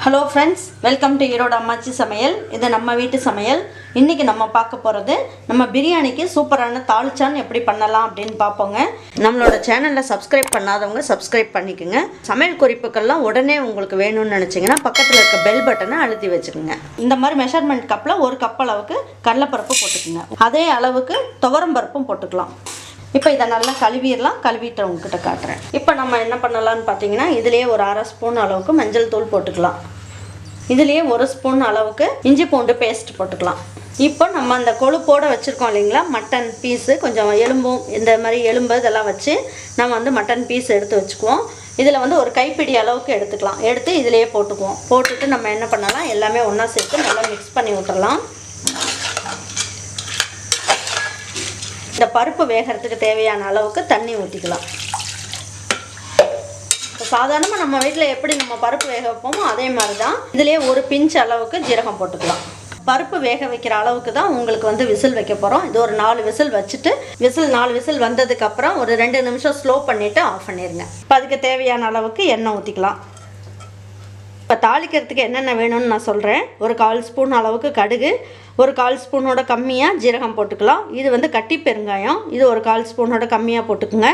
Hello friends, welcome to Erode Ammachi Samayal. This is our veetu Samayal. இன்னைக்கு நம்ம பார்க்க போறது நம்ம பிரியாணிக்கு சூப்பரான தால்ச்சான் எப்படி பண்ணலாம் அப்படினு பாப்போங்க. நம்மளோட சேனலை சப்ஸ்கிரைப் பண்ணாதவங்க சப்ஸ்கிரைப் பண்ணிக்கங்க. சமையல் குறிப்புகள்லாம் உடனே உங்களுக்கு வேணும்னு நினைச்சீங்கன்னா பக்கத்துல இருக்க பெல் பட்டனை அழுத்தி வெச்சுக்கங்க. இந்த மாதிரி மெஷர்மென்ட் கப்ல 1 கப் அளவுக்கு கடலைப்பருப்பு போட்டுக்கங்க. அதே அளவுக்கு துவரம் பருப்பும் போட்டுக்கலாம். இப்போ இத நல்லா கழுவிடலாம். கழுவிட்டு உங்ககிட்ட காட்றேன். இப்போ நம்ம என்ன பண்ணலாம்னு பாத்தீங்கன்னா இதிலேயே ஒரு 1/2 ஸ்பூன் அளவுக்கு மஞ்சள் தூள் போட்டுக்கலாம். இதிலேயே 1 ஸ்பூன் அளவுக்கு இஞ்சி பூண்டு பேஸ்ட் போட்டுக்கலாம். இப்போ நம்ம அந்த கொழுப்போட வச்சிருக்கோம் இல்லீங்களா மட்டன் பீஸ் கொஞ்சம் எலும்பும் இந்த மாதிரி எலும்பு இதெல்லாம் வச்சு நம்ம வந்து மட்டன் பீஸ் எடுத்து வச்சுக்குவோம். இதில் வந்து ஒரு கைப்பிடி அளவுக்கு எடுத்துக்கலாம். எடுத்து இதிலேயே போட்டுக்குவோம். போட்டுட்டு நம்ம என்ன பண்ணலாம் எல்லாமே ஒன்றா சேர்த்து நல்லா மிக்ஸ் பண்ணி விட்டுறலாம். இந்த பருப்பு வேகிறதுக்கு தேவையான அளவுக்கு தண்ணி ஊற்றிக்கலாம். சாதாரணமாக நம்ம வீட்டில் எப்படி நம்ம பருப்பு வேக வைப்போமோ அதே மாதிரி தான் இதிலே ஒரு பிஞ்ச் அளவுக்கு ஜீரகம் போட்டுக்கலாம். பருப்பு வேக வைக்கிற அளவுக்கு தான் உங்களுக்கு வந்து விசில் வைக்க போகிறோம். இது ஒரு 4 விசில் வச்சுட்டு 4 விசில் வந்ததுக்கப்புறம் ஒரு 2 நிமிஷம் ஸ்லோ பண்ணிவிட்டு ஆஃப் பண்ணிடுங்க. இப்போ அதுக்கு தேவையான அளவுக்கு எண்ணெய் ஊற்றிக்கலாம். இப்போ தாளிக்கிறதுக்கு என்னென்ன வேணும்னு நான் சொல்கிறேன். ஒரு 1/4 ஸ்பூன் அளவுக்கு கடுகு, ஒரு 1/4 ஸ்பூனோட கம்மியாக ஜீரகம் போட்டுக்கலாம். இது வந்து கட்டி பெருங்காயம், இது ஒரு 1/4 ஸ்பூனோட கம்மியாக போட்டுக்குங்க.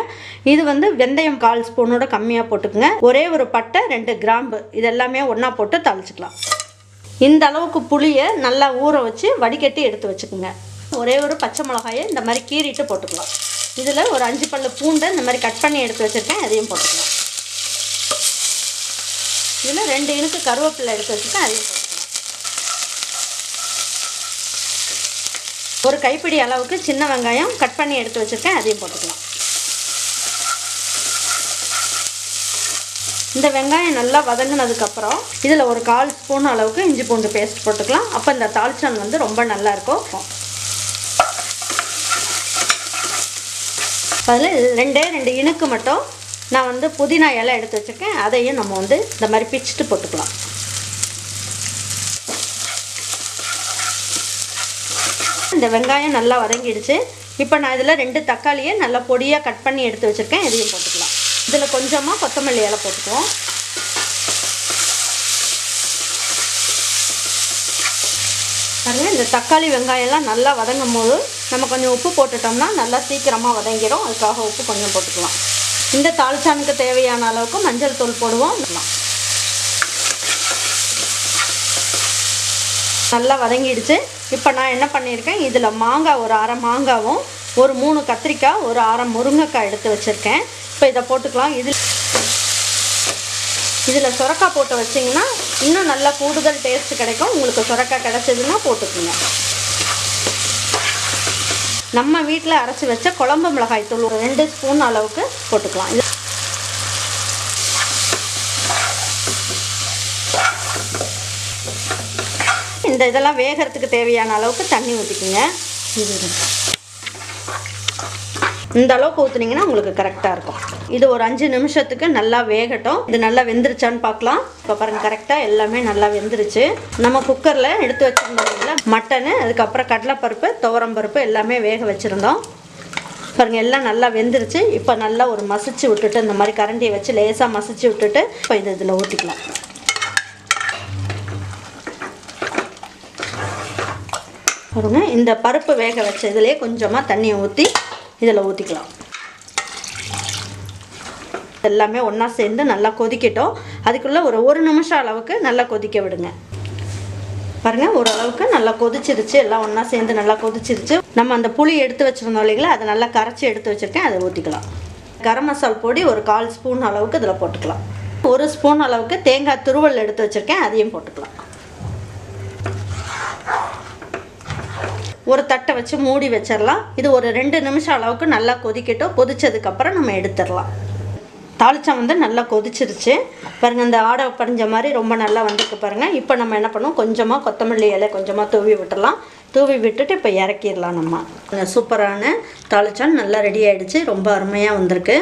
இது வந்து வெந்தயம் 1/4 ஸ்பூனோட கம்மியாக போட்டுக்குங்க. ஒரே ஒரு பட்டை 2 கிராம்பு இதெல்லாமே ஒன்றா போட்டு தாளிச்சிக்கலாம். இந்த அளவுக்கு புளியை நல்லா ஊற வச்சு வடிகட்டி எடுத்து வச்சுக்கோங்க. ஒரே ஒரு பச்சை மிளகாயை இந்த மாதிரி கீறிட்டு போட்டுக்கலாம். இதில் ஒரு 5 பல்லு பூண்டை இந்த மாதிரி கட் பண்ணி எடுத்து வச்சுருக்கேன், அதையும் போட்டுக்கலாம். இதில் 2 இனுக்கு கருவேப்பிலை எடுத்து வச்சுருக்கேன், அதையும் போட்டுக்கலாம். ஒரு கைப்பிடி அளவுக்கு சின்ன வெங்காயம் கட் பண்ணி எடுத்து வச்சுருக்கேன், அதையும் போட்டுக்கலாம். இந்த வெங்காயம் நல்லா வதங்கினதுக்கப்புறம் இதில் ஒரு 1/4 ஸ்பூன் அளவுக்கு இஞ்சி பூண்டு பேஸ்ட் போட்டுக்கலாம். அப்போ இந்த தால்ச்சான் வந்து ரொம்ப நல்லாயிருக்கும். அதில் 2 இனுக்கு மட்டும் நான் வந்து புதினா இலை எடுத்து வச்சுருக்கேன், அதையும் நம்ம வந்து இந்த மாதிரி பிச்சுட்டு போட்டுக்கலாம். இந்த வெங்காயம் நல்லா வதங்கிடுச்சு. இப்போ நான் இதில் 2 தக்காளியை நல்லா பொடியாக கட் பண்ணி எடுத்து வச்சுருக்கேன், இதையும் போட்டுக்கலாம். இதில் கொஞ்சமாக கொத்தமல்லி இலை போட்டுக்குவோம். பாருங்கள், இந்த தக்காளி வெங்காயம்லாம் நல்லா வதங்கும் போது நம்ம கொஞ்சம் உப்பு போட்டுட்டோம்னா நல்லா சீக்கிரமாக வதங்கிடும். அதுக்காக உப்பு கொஞ்சம் போட்டுக்கலாம். இந்த தால்ச்சானுக்கு தேவையான அளவுக்கு மஞ்சள் தூள் போடுவோம். நல்லா வதங்கிடுச்சு. இப்போ நான் என்ன பண்ணியிருக்கேன், இதில் மாங்காய் ஒரு 1/2 மாங்காவும் ஒரு 3 கத்திரிக்காய் ஒரு 1/2 முருங்கைக்காய் எடுத்து வச்சுருக்கேன். இப்போ இதை போட்டுக்கலாம். இதில் சுரக்காய் போட்டு வச்சிங்கன்னா இன்னும் நல்லா கூடுதல் டேஸ்ட் கிடைக்கும். உங்களுக்கு சுரக்காய் கிடச்சதுன்னா போட்டுக்குங்க. நம்ம வீட்டில் அரைச்சி வச்ச குழம்பு மிளகாய் தூள் ஒரு 2 ஸ்பூன் அளவுக்கு போட்டுக்கலாம். இந்த இதெல்லாம் வேகிறதுக்கு தேவையான அளவுக்கு தண்ணி ஊற்றிக்குங்க. இந்த அளவுக்கு ஊற்றுனீங்கன்னா உங்களுக்கு கரெக்டாக இருக்கும். இது ஒரு 5 நிமிஷத்துக்கு நல்லா வேகட்டும். இது நல்லா வெந்துருச்சான்னு பார்க்கலாம். இப்போ பாருங்கள், கரெக்டாக எல்லாமே நல்லா வெந்துருச்சு. நம்ம குக்கரில் எடுத்து வச்சுருந்தோம் மட்டனு, அதுக்கப்புறம் கடலைப்பருப்பு துவரம் பருப்பு எல்லாமே வேக வச்சுருந்தோம். பாருங்கள், எல்லாம் நல்லா வெந்துருச்சு. இப்போ நல்லா ஒரு மசிச்சு விட்டுட்டு இந்த மாதிரி கரண்டியை வச்சு லேசாக மசிச்சு விட்டுட்டு இப்போ இதில் ஊற்றிக்கலாம். பாருங்க, இந்த பருப்பு வேக வச்ச இதிலே கொஞ்சமாக தண்ணியை ஊற்றி இதில் ஊற்றிக்கலாம். எல்லாமே ஒன்றா சேர்ந்து நல்லா கொதிக்கட்டும். அதுக்குள்ளே ஒரு 1 நிமிஷம் அளவுக்கு நல்லா கொதிக்க விடுங்க. பாருங்கள், ஓரளவுக்கு நல்லா கொதிச்சிருச்சு. எல்லாம் ஒன்றா சேர்ந்து நல்லா கொதிச்சிருச்சு. நம்ம அந்த புளி எடுத்து வச்சுருந்தோம் இல்லைங்களா, அதை நல்லா கரைச்சி எடுத்து வச்சுருக்கேன், அதை ஊற்றிக்கலாம். கரம் மசால் பொடி ஒரு 1/4 ஸ்பூன் அளவுக்கு இதில் போட்டுக்கலாம். 1 ஸ்பூன் அளவுக்கு தேங்காய் துருவல் எடுத்து வச்சுருக்கேன், அதையும் போட்டுக்கலாம். ஒரு தட்டை வச்சு மூடி வச்சிடலாம். இது ஒரு 2 நிமிஷம் அளவுக்கு நல்லா கொதிக்கட்டும். கொதிச்சதுக்கப்புறம் நம்ம எடுத்துடலாம். தாளிச்சான் வந்து நல்லா கொதிச்சிருச்சு. பாருங்கள், இந்த ஆடை படிஞ்ச மாதிரி ரொம்ப நல்லா வந்துருக்கு பாருங்கள். இப்போ நம்ம என்ன பண்ணுவோம், கொஞ்சமாக கொத்தமல்லி இலை கொஞ்சமாக தூவி விட்டுடலாம். தூவி விட்டுட்டு இப்போ இறக்கிடலாம். நம்ம சூப்பரான தாளிச்சான் நல்லா ரெடி ஆகிடுச்சு. ரொம்ப அருமையாக வந்திருக்கு.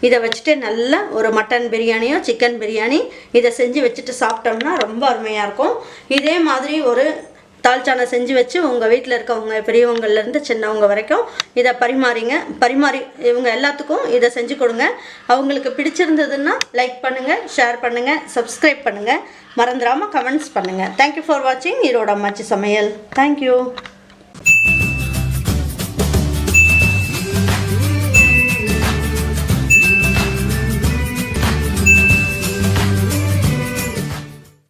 இதை வச்சுட்டு நல்லா ஒரு மட்டன் பிரியாணியோ சிக்கன் பிரியாணி இதை செஞ்சு வச்சுட்டு சாப்பிட்டோம்னா ரொம்ப அருமையாக இருக்கும். இதே மாதிரி ஒரு தால்ச்சானை செஞ்சு வச்சு உங்கள் வீட்டில் இருக்கவங்க பெரியவங்கள்லேருந்து சின்னவங்க வரைக்கும் இதை பரிமாறி இவங்க எல்லாத்துக்கும் இதை செஞ்சு கொடுங்க. அவங்களுக்கு பிடிச்சிருந்ததுன்னா லைக் பண்ணுங்கள், ஷேர் பண்ணுங்கள், சப்ஸ்கிரைப் பண்ணுங்கள், மறந்துடாமல் கமெண்ட்ஸ் பண்ணுங்கள். தேங்க்யூ ஃபார் வாட்சிங் ஈரோடு அம்மாச்சி சமையல். தேங்க்யூ.